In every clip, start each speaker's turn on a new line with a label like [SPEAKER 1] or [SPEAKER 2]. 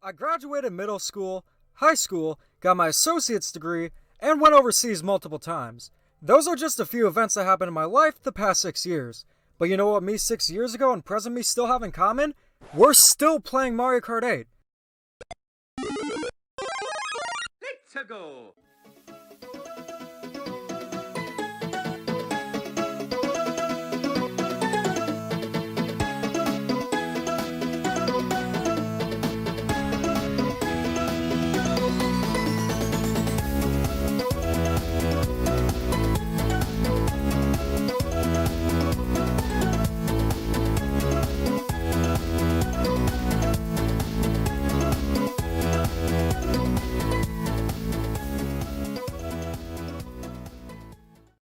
[SPEAKER 1] I graduated middle school, high school, got my associate's degree, and went overseas multiple times. Those are just a few events that happened in my life the past 6 years. But you know what me 6 years ago and present me still have in common? We're still playing Mario Kart 8.
[SPEAKER 2] Let's go!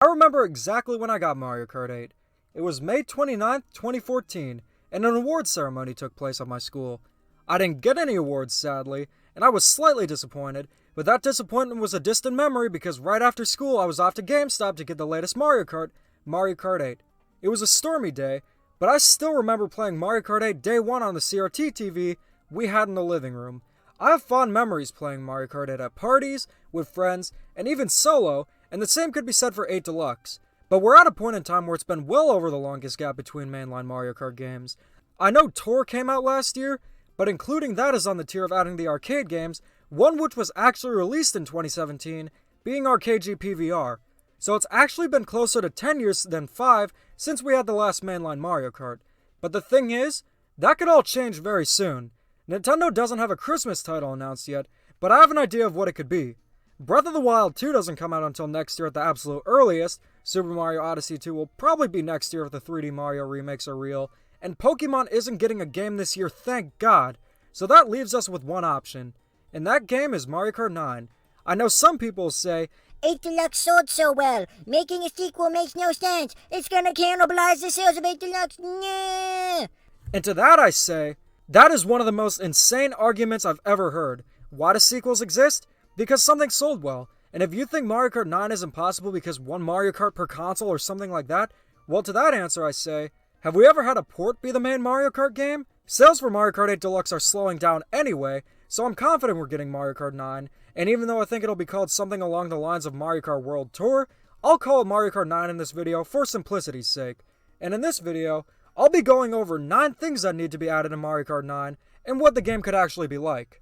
[SPEAKER 1] I remember exactly when I got Mario Kart 8. It was May 29th, 2014, and an awards ceremony took place at my school. I didn't get any awards, sadly, and I was slightly disappointed, but that disappointment was a distant memory because right after school I was off to GameStop to get the latest Mario Kart 8. It was a stormy day, but I still remember playing Mario Kart 8 day one on the CRT TV we had in the living room. I have fond memories playing Mario Kart 8 at parties, with friends, and even solo, and the same could be said for 8 Deluxe. But we're at a point in time where it's been well over the longest gap between mainline Mario Kart games. I know Tour came out last year, but including that is on the tier of adding the arcade games, one which was actually released in 2017, being Arcade PVR. So it's actually been closer to 10 years than 5 since we had the last mainline Mario Kart. But the thing is, that could all change very soon. Nintendo doesn't have a Christmas title announced yet, but I have an idea of what it could be. Breath of the Wild 2 doesn't come out until next year at the absolute earliest, Super Mario Odyssey 2 will probably be next year if the 3D Mario remakes are real, and Pokemon isn't getting a game this year, thank God. So that leaves us with one option, and that game is Mario Kart 9. I know some people say,
[SPEAKER 3] 8 Deluxe sold so well, making a sequel makes no sense, it's gonna cannibalize the sales of 8 Deluxe, nah.
[SPEAKER 1] And to that I say, that is one of the most insane arguments I've ever heard. Why do sequels exist? Because something sold well. And if you think Mario Kart 9 is impossible because one Mario Kart per console or something like that, well, to that answer I say, have we ever had a port be the main Mario Kart game? Sales for Mario Kart 8 Deluxe are slowing down anyway, so I'm confident we're getting Mario Kart 9, and even though I think it'll be called something along the lines of Mario Kart World Tour, I'll call it Mario Kart 9 in this video for simplicity's sake. And in this video, I'll be going over 9 things that need to be added in Mario Kart 9, and what the game could actually be like.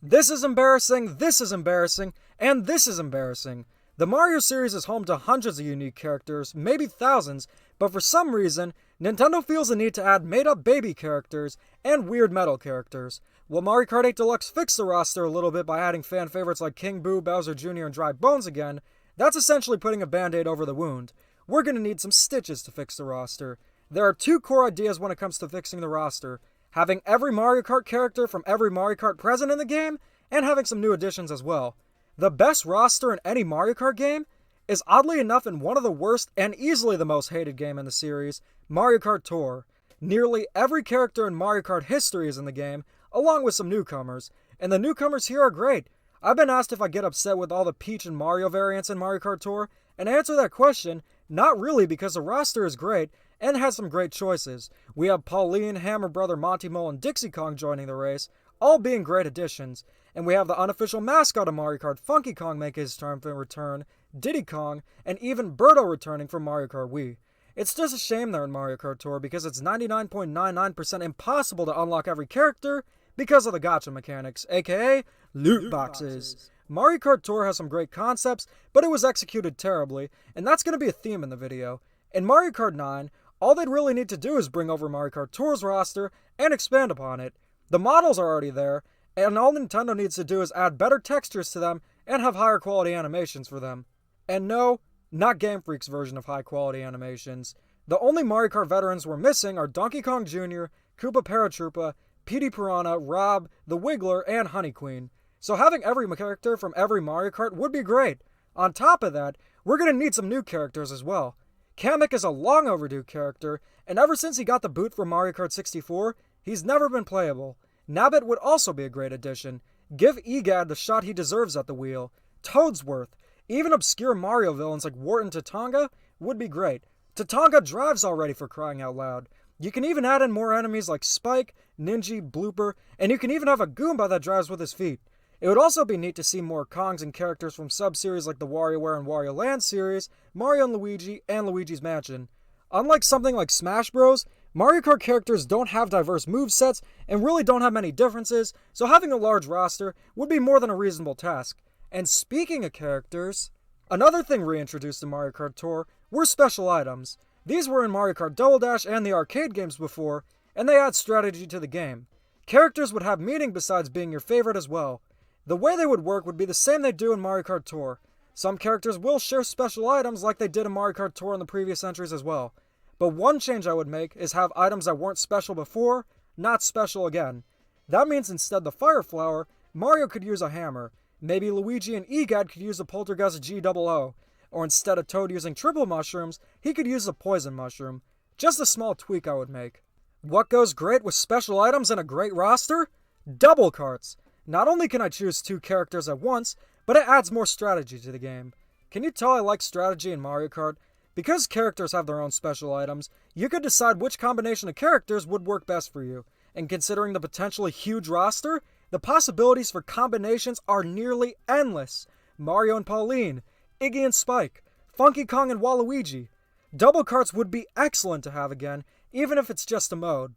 [SPEAKER 1] This is embarrassing, and this is embarrassing. The Mario series is home to hundreds of unique characters, maybe thousands, but for some reason, Nintendo feels the need to add made-up baby characters and weird metal characters. While Mario Kart 8 Deluxe fixed the roster a little bit by adding fan favorites like King Boo, Bowser Jr., and Dry Bones again, that's essentially putting a band-aid over the wound. We're gonna need some stitches to fix the roster. There are 2 core ideas when it comes to fixing the roster. Having every Mario Kart character from every Mario Kart present in the game, and having some new additions as well. The best roster in any Mario Kart game is oddly enough in one of the worst and easily the most hated game in the series, Mario Kart Tour. Nearly every character in Mario Kart history is in the game, along with some newcomers, and the newcomers here are great. I've been asked if I get upset with all the Peach and Mario variants in Mario Kart Tour, and to answer that question, not really because the roster is great, and has some great choices. We have Pauline, Hammer Brother, Monty Mole, and Dixie Kong joining the race, all being great additions. And we have the unofficial mascot of Mario Kart, Funky Kong, make his triumphant return, Diddy Kong, and even Birdo returning from Mario Kart Wii. It's just a shame they're in Mario Kart Tour because it's 99.99% impossible to unlock every character because of the gacha mechanics, aka loot boxes. Mario Kart Tour has some great concepts, but it was executed terribly, and that's going to be a theme in the video. In Mario Kart 9, all they'd really need to do is bring over Mario Kart Tour's roster and expand upon it. The models are already there, and all Nintendo needs to do is add better textures to them and have higher quality animations for them. And no, not Game Freak's version of high quality animations. The only Mario Kart veterans we're missing are Donkey Kong Jr., Koopa Paratroopa, Petey Piranha, Rob, the Wiggler, and Honey Queen. So having every character from every Mario Kart would be great. On top of that, we're going to need some new characters as well. Kamek is a long overdue character, and ever since he got the boot from Mario Kart 64, he's never been playable. Nabbit would also be a great addition. Give Egad the shot he deserves at the wheel. Toadsworth, even obscure Mario villains like Wart and Tatanga would be great. Tatanga drives already, for crying out loud. You can even add in more enemies like Spike, Ninja, Blooper, and you can even have a Goomba that drives with his feet. It would also be neat to see more Kongs and characters from sub-series like the WarioWare and Wario Land series, Mario and Luigi's Mansion. Unlike something like Smash Bros., Mario Kart characters don't have diverse movesets and really don't have many differences, so having a large roster would be more than a reasonable task. And speaking of characters, another thing reintroduced in Mario Kart Tour were special items. These were in Mario Kart Double Dash and the arcade games before, and they add strategy to the game. Characters would have meaning besides being your favorite as well. The way they would work would be the same they do in Mario Kart Tour. Some characters will share special items like they did in Mario Kart Tour in the previous entries as well. But one change I would make is have items that weren't special before, not special again. That means instead the Fire Flower, Mario could use a hammer. Maybe Luigi and Egad could use a Poltergust G00. Or instead of Toad using triple mushrooms, he could use a poison mushroom. Just a small tweak I would make. What goes great with special items and a great roster? Double Karts. Not only can I choose 2 characters at once, but it adds more strategy to the game. Can you tell I like strategy in Mario Kart? Because characters have their own special items, you could decide which combination of characters would work best for you. And considering the potentially huge roster, the possibilities for combinations are nearly endless. Mario and Pauline, Iggy and Spike, Funky Kong and Waluigi. Double Karts would be excellent to have again, even if it's just a mode.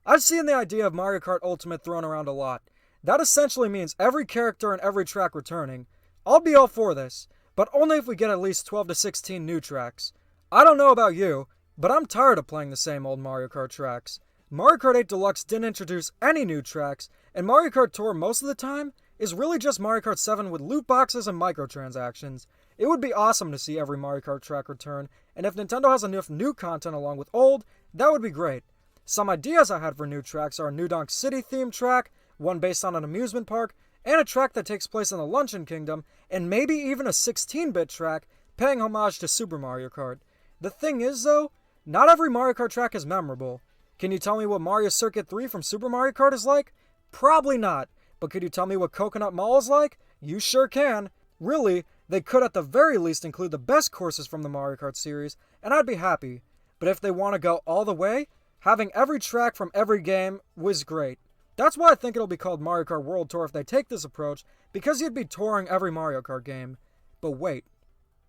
[SPEAKER 1] I've seen the idea of Mario Kart Ultimate thrown around a lot. That essentially means every character and every track returning. I'll be all for this, but only if we get at least 12 to 16 new tracks. I don't know about you, but I'm tired of playing the same old Mario Kart tracks. Mario Kart 8 Deluxe didn't introduce any new tracks, and Mario Kart Tour most of the time is really just Mario Kart 7 with loot boxes and microtransactions. It would be awesome to see every Mario Kart track return, and if Nintendo has enough new content along with old, that would be great. Some ideas I had for new tracks are a New Donk City themed track, one based on an amusement park, and a track that takes place in the Luncheon Kingdom, and maybe even a 16-bit track paying homage to Super Mario Kart. The thing is, though, not every Mario Kart track is memorable. Can you tell me what Mario Circuit 3 from Super Mario Kart is like? Probably not. But could you tell me what Coconut Mall is like? You sure can. Really, they could at the very least include the best courses from the Mario Kart series, and I'd be happy. But if they want to go all the way, having every track from every game was great. That's why I think it'll be called Mario Kart World Tour if they take this approach, because you'd be touring every Mario Kart game. But wait,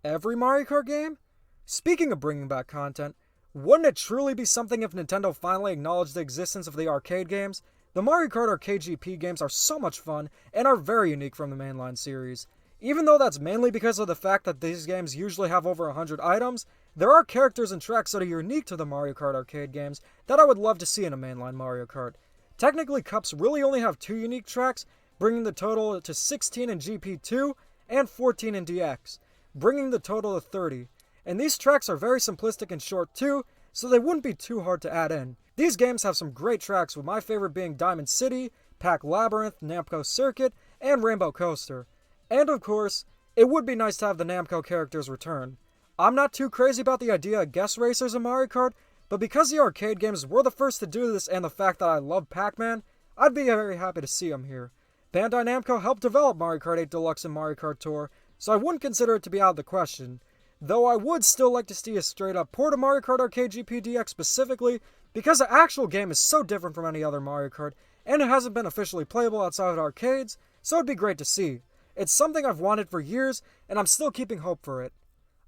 [SPEAKER 1] every Mario Kart game? Speaking of bringing back content, wouldn't it truly be something if Nintendo finally acknowledged the existence of the arcade games? The Mario Kart Arcade GP games are so much fun and are very unique from the mainline series. Even though that's mainly because of the fact that these games usually have over 100 items, there are characters and tracks that are unique to the Mario Kart arcade games that I would love to see in a mainline Mario Kart. Technically, Cups really only have 2 unique tracks, bringing the total to 16 in GP2 and 14 in DX, bringing the total to 30. And these tracks are very simplistic and short too, so they wouldn't be too hard to add in. These games have some great tracks, with my favorite being Diamond City, Pac Labyrinth, Namco Circuit, and Rainbow Coaster. And of course, it would be nice to have the Namco characters return. I'm not too crazy about the idea of guest racers in Mario Kart, but because the arcade games were the first to do this and the fact that I love Pac-Man, I'd be very happy to see them here. Bandai Namco helped develop Mario Kart 8 Deluxe and Mario Kart Tour, so I wouldn't consider it to be out of the question. Though I would still like to see a straight up port of Mario Kart Arcade GP DX specifically, because the actual game is so different from any other Mario Kart, and it hasn't been officially playable outside of arcades, so it'd be great to see. It's something I've wanted for years, and I'm still keeping hope for it.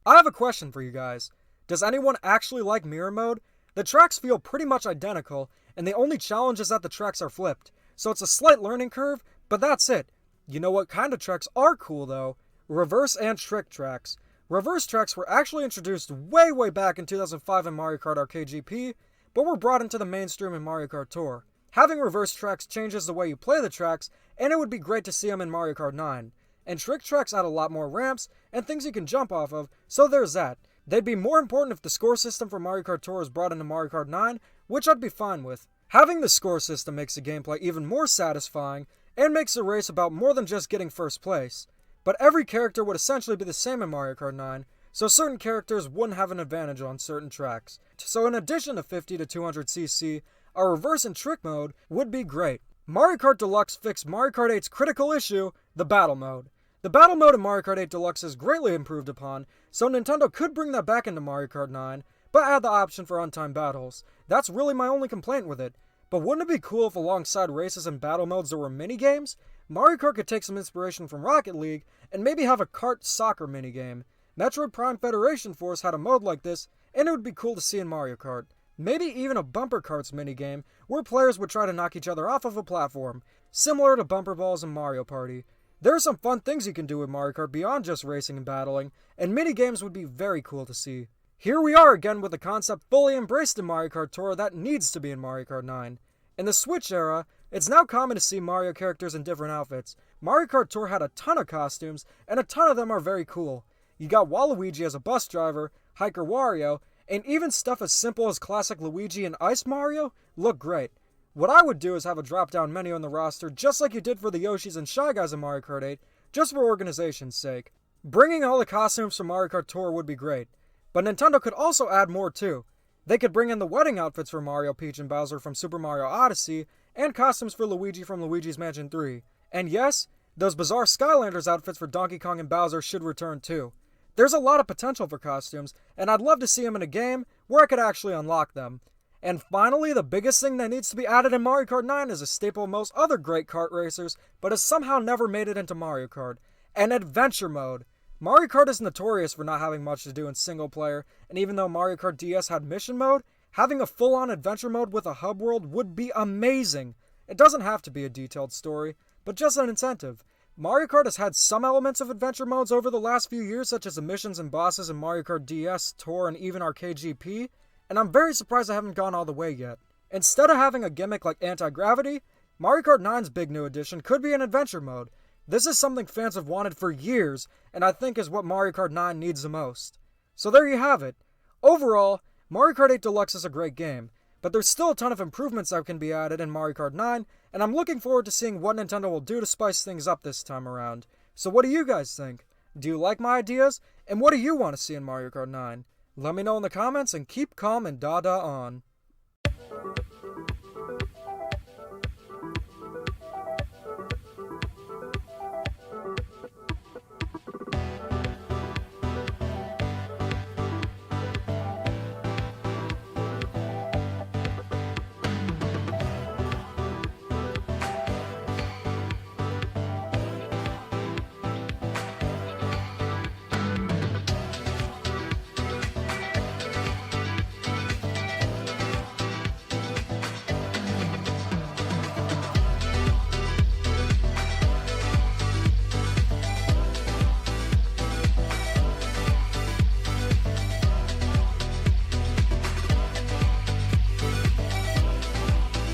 [SPEAKER 1] I have a question for you guys. Does anyone actually like Mirror Mode? The tracks feel pretty much identical, and the only challenge is that the tracks are flipped, so it's a slight learning curve, but that's it. You know what kind of tracks are cool though? Reverse and trick tracks. Reverse tracks were actually introduced way back in 2005 in Mario Kart Arcade GP, but were brought into the mainstream in Mario Kart Tour. Having reverse tracks changes the way you play the tracks, and it would be great to see them in Mario Kart 9. And trick tracks add a lot more ramps and things you can jump off of, so there's that. They'd be more important if the score system for Mario Kart Tour is brought into Mario Kart 9, which I'd be fine with. Having the score system makes the gameplay even more satisfying, and makes the race about more than just getting first place. But every character would essentially be the same in Mario Kart 9, so certain characters wouldn't have an advantage on certain tracks. So in addition to 50 to 200cc, a reverse and trick mode would be great. Mario Kart Deluxe fixed Mario Kart 8's critical issue, the battle mode. The battle mode in Mario Kart 8 Deluxe is greatly improved upon, so Nintendo could bring that back into Mario Kart 9, but add the option for untimed battles. That's really my only complaint with it. But wouldn't it be cool if alongside races and battle modes there were mini-games? Mario Kart could take some inspiration from Rocket League, and maybe have a kart soccer minigame. Metroid Prime Federation Force had a mode like this, and it would be cool to see in Mario Kart. Maybe even a bumper karts minigame, where players would try to knock each other off of a platform, similar to bumper balls in Mario Party. There are some fun things you can do with Mario Kart beyond just racing and battling, and minigames would be very cool to see. Here we are again with a concept fully embraced in Mario Kart Tour that needs to be in Mario Kart 9. In the Switch era, it's now common to see Mario characters in different outfits. Mario Kart Tour had a ton of costumes, and a ton of them are very cool. You got Waluigi as a bus driver, Hiker Wario, and even stuff as simple as classic Luigi and Ice Mario look great. What I would do is have a drop-down menu on the roster just like you did for the Yoshis and Shy Guys in Mario Kart 8, just for organization's sake. Bringing all the costumes from Mario Kart Tour would be great, but Nintendo could also add more too. They could bring in the wedding outfits for Mario, Peach, and Bowser from Super Mario Odyssey, and costumes for Luigi from Luigi's Mansion 3. And yes, those bizarre Skylanders outfits for Donkey Kong and Bowser should return too. There's a lot of potential for costumes, and I'd love to see them in a game where I could actually unlock them. And finally, the biggest thing that needs to be added in Mario Kart 9 is a staple of most other great kart racers, but has somehow never made it into Mario Kart: an adventure mode. Mario Kart is notorious for not having much to do in single player, and even though Mario Kart DS had mission mode, having a full-on adventure mode with a hub world would be amazing. It doesn't have to be a detailed story, but just an incentive. Mario Kart has had some elements of adventure modes over the last few years, such as the missions and bosses in Mario Kart DS, Tour, and even Arcade GP, and I'm very surprised I haven't gone all the way yet. Instead of having a gimmick like anti-gravity, Mario Kart 9's big new addition could be an adventure mode. This is something fans have wanted for years, and I think is what Mario Kart 9 needs the most. So there you have it. Overall, Mario Kart 8 Deluxe is a great game, but there's still a ton of improvements that can be added in Mario Kart 9, and I'm looking forward to seeing what Nintendo will do to spice things up this time around. So what do you guys think? Do you like my ideas? And what do you want to see in Mario Kart 9? Let me know in the comments, and keep calm and Dada on.